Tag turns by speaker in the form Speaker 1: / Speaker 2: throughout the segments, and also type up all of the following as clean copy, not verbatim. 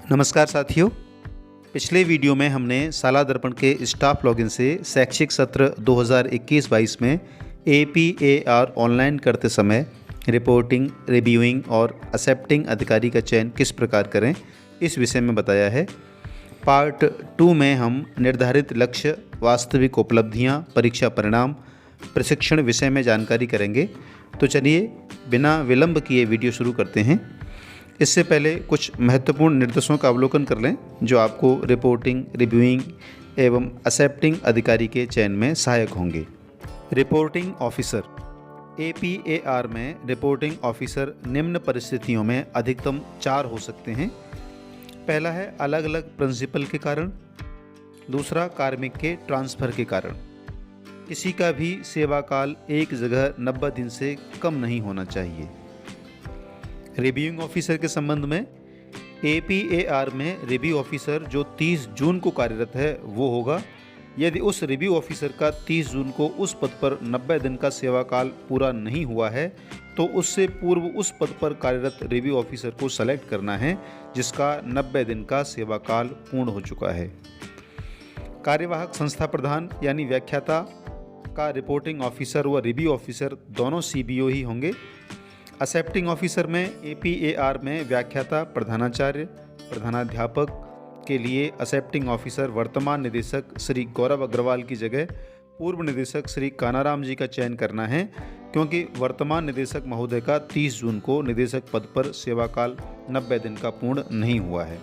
Speaker 1: नमस्कार साथियों, पिछले वीडियो में हमने साला दर्पण के स्टाफ लॉगिन से शैक्षिक सत्र 2021-22 में APAR ऑनलाइन करते समय रिपोर्टिंग, रिव्यूइंग और एक्सेप्टिंग अधिकारी का चयन किस प्रकार करें, इस विषय में बताया है। पार्ट 2 में हम निर्धारित लक्ष्य, वास्तविक उपलब्धियां, परीक्षा परिणाम, प्रशिक्षण विषय में जानकारी करेंगे। तो चलिए बिना विलंब किए वीडियो शुरू करते हैं। इससे पहले कुछ महत्वपूर्ण निर्देशों का अवलोकन कर लें जो आपको रिपोर्टिंग, रिव्यूइंग एवं एक्सेप्टिंग अधिकारी के चयन में सहायक होंगे। रिपोर्टिंग ऑफिसर APAR में रिपोर्टिंग ऑफिसर निम्न परिस्थितियों में अधिकतम 4 हो सकते हैं। पहला है अलग अलग प्रिंसिपल के कारण, दूसरा कार्मिक के ट्रांसफ़र के कारण। किसी का भी सेवा काल एक जगह 90 दिन से कम नहीं होना चाहिए। रिव्यूइंग ऑफिसर के संबंध में APAR में रिव्यू ऑफिसर जो 30 जून को कार्यरत है वो होगा। यदि उस रिव्यू ऑफिसर का 30 जून को उस पद पर 90 दिन का सेवा काल पूरा नहीं हुआ है तो उससे पूर्व उस पद पर कार्यरत रिव्यू ऑफिसर को सेलेक्ट करना है जिसका 90 दिन का सेवा काल पूर्ण हो चुका है। कार्यवाहक संस्था प्रधान यानी व्याख्याता का रिपोर्टिंग ऑफिसर व रिव्यू ऑफिसर दोनों CBO ही होंगे। एक्सेप्टिंग ऑफिसर में APAR में व्याख्याता, प्रधानाचार्य, प्रधानाध्यापक के लिए एक्सेप्टिंग ऑफिसर वर्तमान निदेशक श्री गौरव अग्रवाल की जगह पूर्व निदेशक श्री कानाराम जी का चयन करना है, क्योंकि वर्तमान निदेशक महोदय का 30 जून को निदेशक पद पर सेवा काल 90 दिन का पूर्ण नहीं हुआ है।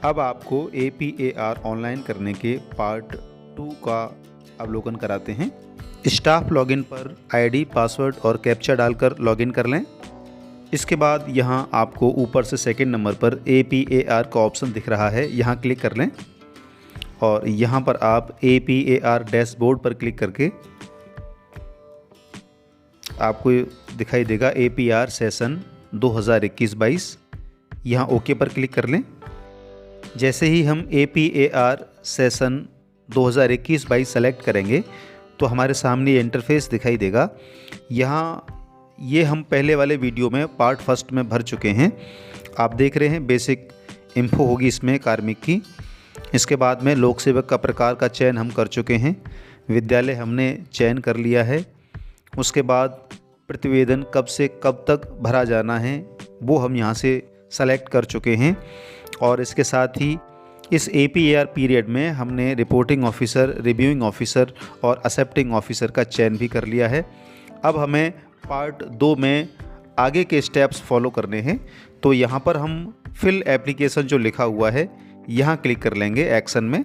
Speaker 1: अब आपको APAR ऑनलाइन करने के पार्ट 2 का अवलोकन कराते हैं। स्टाफ लॉगिन पर ID, पासवर्ड और कैप्चा डालकर लॉगिन कर लें। इसके बाद यहाँ आपको ऊपर से सेकंड नंबर पर APAR का ऑप्शन दिख रहा है, यहाँ क्लिक कर लें और यहाँ पर आप APAR डैशबोर्ड पर क्लिक करके आपको दिखाई देगा APAR सेशन 2021-22। यहाँ ओके पर क्लिक कर लें। जैसे ही हम APAR सेशन 2021-22 सेलेक्ट करेंगे तो हमारे सामने ये इंटरफेस दिखाई देगा। यहाँ ये हम पहले वाले वीडियो में पार्ट 1 में भर चुके हैं। आप देख रहे हैं बेसिक इन्फो होगी इसमें कार्मिक की। इसके बाद में लोक सेवक का प्रकार का चयन हम कर चुके हैं, विद्यालय हमने चयन कर लिया है। उसके बाद प्रतिवेदन कब से कब तक भरा जाना है वो हम यहाँ से सेलेक्ट कर चुके हैं। और इसके साथ ही इस APAR पीरियड में हमने रिपोर्टिंग ऑफिसर, रिव्यूइंग ऑफिसर और एक्सेप्टिंग ऑफिसर का चयन भी कर लिया है। अब हमें पार्ट 2 में आगे के स्टेप्स फॉलो करने हैं। तो यहाँ पर हम फिल एप्लीकेशन जो लिखा हुआ है यहाँ क्लिक कर लेंगे एक्शन में।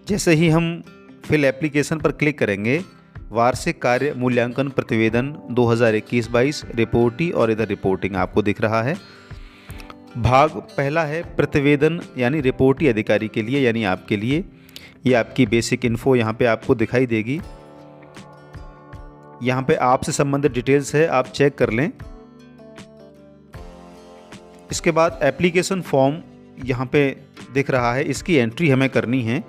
Speaker 1: जैसे ही हम फिल एप्लीकेशन पर क्लिक करेंगे, वार्षिक कार्य मूल्यांकन प्रतिवेदन 2021-22 रिपोर्टी और इधर रिपोर्टिंग आपको दिख रहा है। भाग पहला है प्रतिवेदन यानी रिपोर्टी अधिकारी के लिए यानी आपके लिए। ये आपकी बेसिक इन्फो यहाँ पे आपको दिखाई देगी। यहाँ पे आपसे संबंधित डिटेल्स है, आप चेक कर लें। इसके बाद एप्लीकेशन फॉर्म यहाँ पे दिख रहा है, इसकी एंट्री हमें करनी है।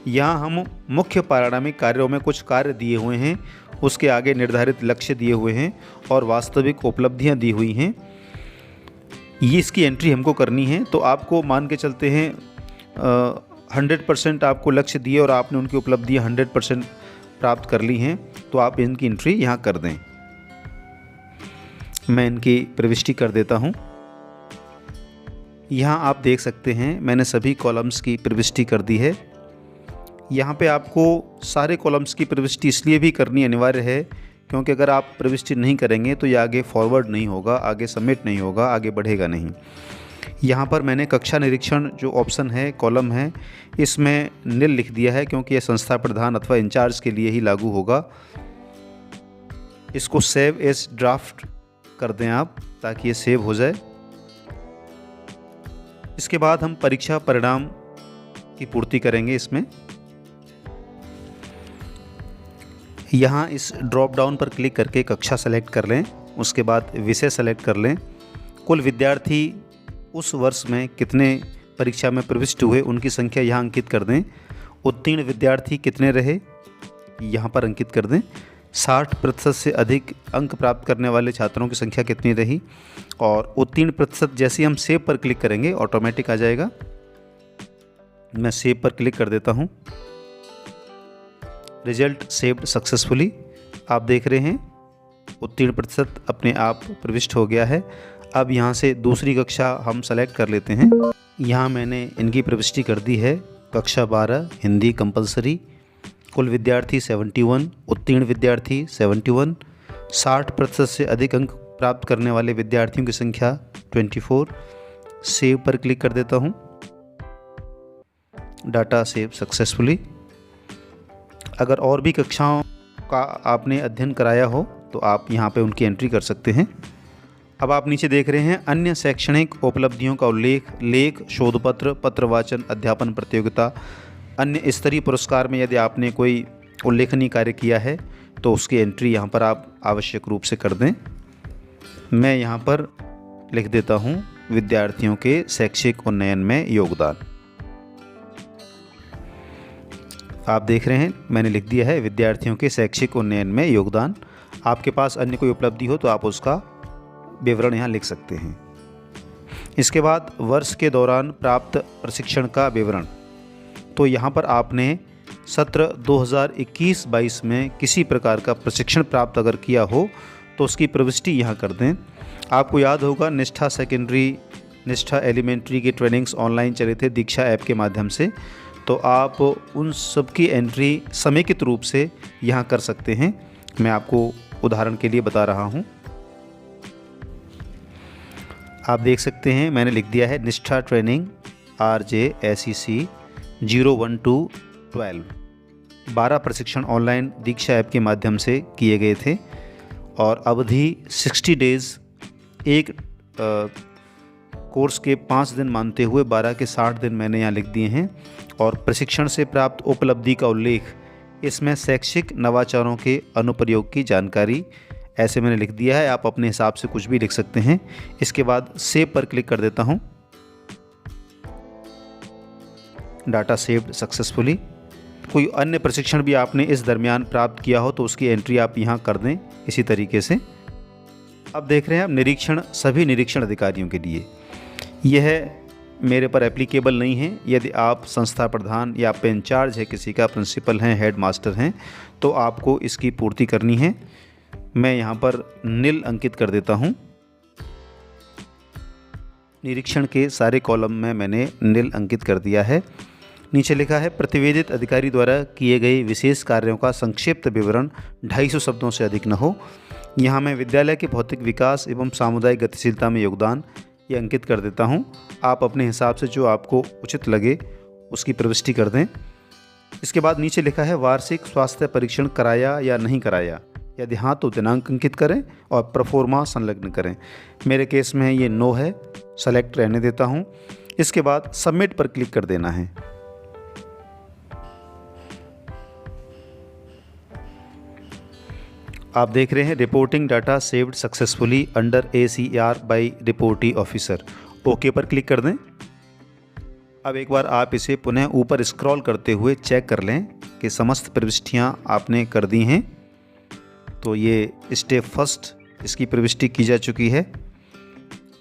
Speaker 1: यहाँ हम मुख्य पारिणामिक कार्यों में कुछ कार्य दिए हुए हैं, उसके आगे निर्धारित लक्ष्य दिए हुए हैं और वास्तविक उपलब्धियाँ दी हुई हैं। ये इसकी एंट्री हमको करनी है। तो आपको मान के चलते हैं 100% आपको लक्ष्य दिए और आपने उनकी उपलब्धियाँ 100% प्राप्त कर ली हैं, तो आप इनकी एंट्री यहाँ कर दें। मैं इनकी प्रविष्टि कर देता हूँ। यहाँ आप देख सकते हैं मैंने सभी कॉलम्स की प्रविष्टि कर दी है। यहाँ पे आपको सारे कॉलम्स की प्रविष्टि इसलिए भी करनी अनिवार्य है क्योंकि अगर आप प्रविष्टि नहीं करेंगे तो ये आगे फॉरवर्ड नहीं होगा, आगे सबमिट नहीं होगा, आगे बढ़ेगा नहीं। यहाँ पर मैंने कक्षा निरीक्षण जो ऑप्शन है, कॉलम है, इसमें नील लिख दिया है क्योंकि ये संस्था प्रधान अथवा इंचार्ज के लिए ही लागू होगा। इसको सेव एज ड्राफ्ट कर दें आप ताकि ये सेव हो जाए। इसके बाद हम परीक्षा परिणाम की पूर्ति करेंगे। इसमें यहाँ इस ड्रॉप डाउन पर क्लिक करके कक्षा सेलेक्ट कर लें, उसके बाद विषय सेलेक्ट कर लें। कुल विद्यार्थी उस वर्ष में कितने परीक्षा में प्रविष्ट हुए उनकी संख्या यहाँ अंकित कर दें। उत्तीर्ण विद्यार्थी कितने रहे यहाँ पर अंकित कर दें। 60% से अधिक अंक प्राप्त करने वाले छात्रों की संख्या कितनी रही, और उत्तीर्ण प्रतिशत। जैसे ही हम सेव पर क्लिक करेंगे ऑटोमेटिक आ जाएगा। मैं सेव पर क्लिक कर देता हूँ। Result saved successfully. आप देख रहे हैं उत्तीर्ण प्रतिशत अपने आप प्रविष्ट हो गया है। अब यहाँ से दूसरी कक्षा हम सेलेक्ट कर लेते हैं। यहाँ मैंने इनकी प्रविष्टि कर दी है। कक्षा 12 हिंदी कंपलसरी। कुल विद्यार्थी 71, उत्तीर्ण विद्यार्थी 71, 60% से अधिक अंक प्राप्त करने वाले विद्यार्थियों की संख्या 24। सेव पर क्लिक कर देता हूँ। Data save successfully. अगर और भी कक्षाओं का आपने अध्ययन कराया हो तो आप यहाँ पे उनकी एंट्री कर सकते हैं। अब आप नीचे देख रहे हैं अन्य शैक्षणिक उपलब्धियों का उल्लेख, लेख, शोधपत्र, पत्रवाचन, अध्यापन प्रतियोगिता, अन्य स्तरीय पुरस्कार में यदि आपने कोई उल्लेखनीय कार्य किया है तो उसकी एंट्री यहाँ पर आप आवश्यक रूप से कर दें। मैं यहाँ पर लिख देता हूँ विद्यार्थियों के शैक्षिक उन्नयन में योगदान। आप देख रहे हैं मैंने लिख दिया है विद्यार्थियों के शैक्षिक उन्नयन में योगदान। आपके पास अन्य कोई उपलब्धि हो तो आप उसका विवरण यहाँ लिख सकते हैं। इसके बाद वर्ष के दौरान प्राप्त प्रशिक्षण का विवरण। तो यहाँ पर आपने सत्र 2021-22 में किसी प्रकार का प्रशिक्षण प्राप्त अगर किया हो तो उसकी प्रविष्टि यहाँ कर दें। आपको याद होगा निष्ठा सेकेंडरी, निष्ठा एलिमेंट्री की ट्रेनिंग्स ऑनलाइन चले थे दीक्षा ऐप के माध्यम से, तो आप उन सब की एंट्री समेकित रूप से यहाँ कर सकते हैं। मैं आपको उदाहरण के लिए बता रहा हूँ। आप देख सकते हैं मैंने लिख दिया है निष्ठा ट्रेनिंग rghs 012-12। 12 प्रशिक्षण ऑनलाइन दीक्षा ऐप के माध्यम से किए गए थे और अवधि 60 डेज़। एक कोर्स के 5 दिन मानते हुए 12 के 60 दिन मैंने यहाँ लिख दिए हैं। और प्रशिक्षण से प्राप्त उपलब्धि का उल्लेख, इसमें शैक्षिक नवाचारों के अनुप्रयोग की जानकारी, ऐसे मैंने लिख दिया है। आप अपने हिसाब से कुछ भी लिख सकते हैं। इसके बाद सेव पर क्लिक कर देता हूँ। Data saved successfully. कोई अन्य प्रशिक्षण भी आपने इस दरमियान प्राप्त किया हो तो उसकी एंट्री आप यहाँ कर दें इसी तरीके से। अब देख रहे हैं आप निरीक्षण सभी निरीक्षण अधिकारियों के लिए। यह मेरे पर एप्लीकेबल नहीं है। यदि आप संस्था प्रधान या आप इंचार्ज है, किसी का प्रिंसिपल हैं, हेड मास्टर हैं, तो आपको इसकी पूर्ति करनी है। मैं यहाँ पर नील अंकित कर देता हूँ। निरीक्षण के सारे कॉलम में मैंने नील अंकित कर दिया है। नीचे लिखा है प्रतिवेदित अधिकारी द्वारा किए गए विशेष कार्यों का संक्षिप्त विवरण 250 शब्दों से अधिक न हो। यहाँ मैं विद्यालय के भौतिक विकास एवं सामुदायिक गतिशीलता में योगदान ये अंकित कर देता हूँ। आप अपने हिसाब से जो आपको उचित लगे उसकी प्रविष्टि कर दें। इसके बाद नीचे लिखा है वार्षिक स्वास्थ्य परीक्षण कराया या नहीं कराया। यदि हाँ तो दिनांक अंकित करें और प्रोफोर्मा संलग्न करें। मेरे केस में ये नो है, सेलेक्ट रहने देता हूँ। इसके बाद सबमिट पर क्लिक कर देना है। आप देख रहे हैं reporting data saved successfully under ACR by reportee officer. Okay पर क्लिक कर दें। अब एक बार आप इसे पुनः ऊपर स्क्रॉल करते हुए चेक कर लें कि समस्त प्रविष्टियां आपने कर दी हैं। तो ये स्टेप फर्स्ट इसकी प्रविष्टि की जा चुकी है।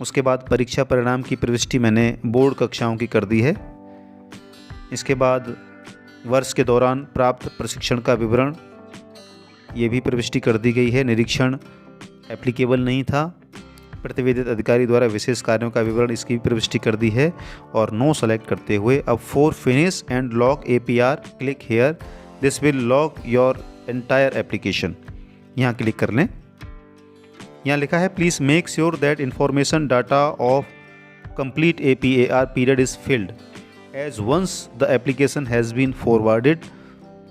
Speaker 1: उसके बाद परीक्षा परिणाम की प्रविष्टि मैंने बोर्ड कक्षाओं की कर दी है। इसके बाद वर्ष के दौरान प्राप्त प्रशिक्षण का विवरण, ये भी प्रविष्टि कर दी गई है। निरीक्षण एप्लीकेबल नहीं था। प्रतिवेदित अधिकारी द्वारा विशेष कार्यों का विवरण, इसकी भी प्रविष्टि कर दी है और नो सेलेक्ट करते हुए अब for finish and log APR click here, this will log your entire application. यहाँ क्लिक कर लें। यहाँ लिखा है please make sure that information data of complete APAR period is filled as once the application has been forwarded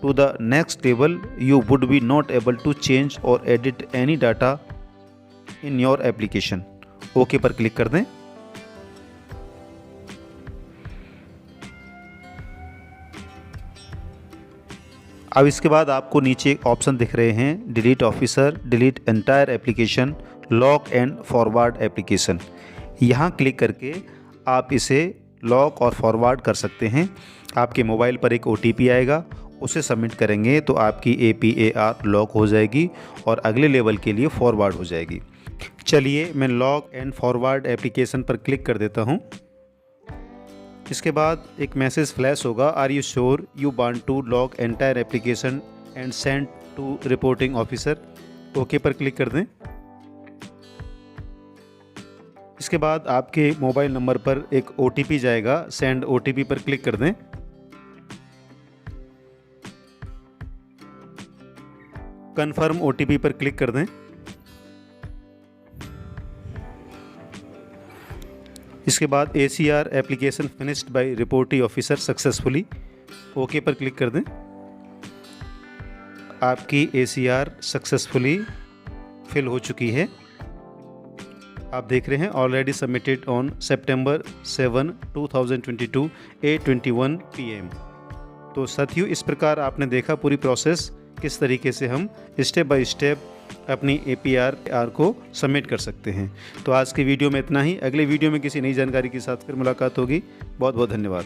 Speaker 1: to the next table you would be not able to change or edit any data in your application। Okay पर click कर दें। अब इसके बाद आपको नीचे option दिख रहे हैं delete officer, delete entire application, lock and forward application. यहाँ क्लिक करके आप इसे लॉक और फॉरवर्ड कर सकते हैं। आपके मोबाइल पर एक OTP आएगा। उसे सबमिट करेंगे तो आपकी APAR लॉक हो जाएगी और अगले लेवल के लिए फॉरवर्ड हो जाएगी। चलिए मैं लॉग एंड फॉरवर्ड एप्लीकेशन पर क्लिक कर देता हूँ। इसके बाद एक मैसेज फ्लैश होगा, are you sure you want to log entire application and send to reporting officer. Okay पर क्लिक कर दें। इसके बाद आपके मोबाइल नंबर पर एक OTP जाएगा, सेंड OTP पर क्लिक कर दें। कन्फर्म OTP पर क्लिक कर दें। इसके बाद ACR application finished by reporting officer successfully, okay पर क्लिक कर दें। आपकी ACR सक्सेसफुली फिल हो चुकी है। आप देख रहे हैं already submitted on September 7, 2022 8:21 PM। तो साथियों, इस प्रकार आपने देखा पूरी प्रोसेस किस तरीके से हम स्टेप बाय स्टेप अपनी APAR को सबमिट कर सकते हैं। तो आज की वीडियो में इतना ही। अगले वीडियो में किसी नई जानकारी के साथ फिर मुलाकात होगी। बहुत बहुत धन्यवाद।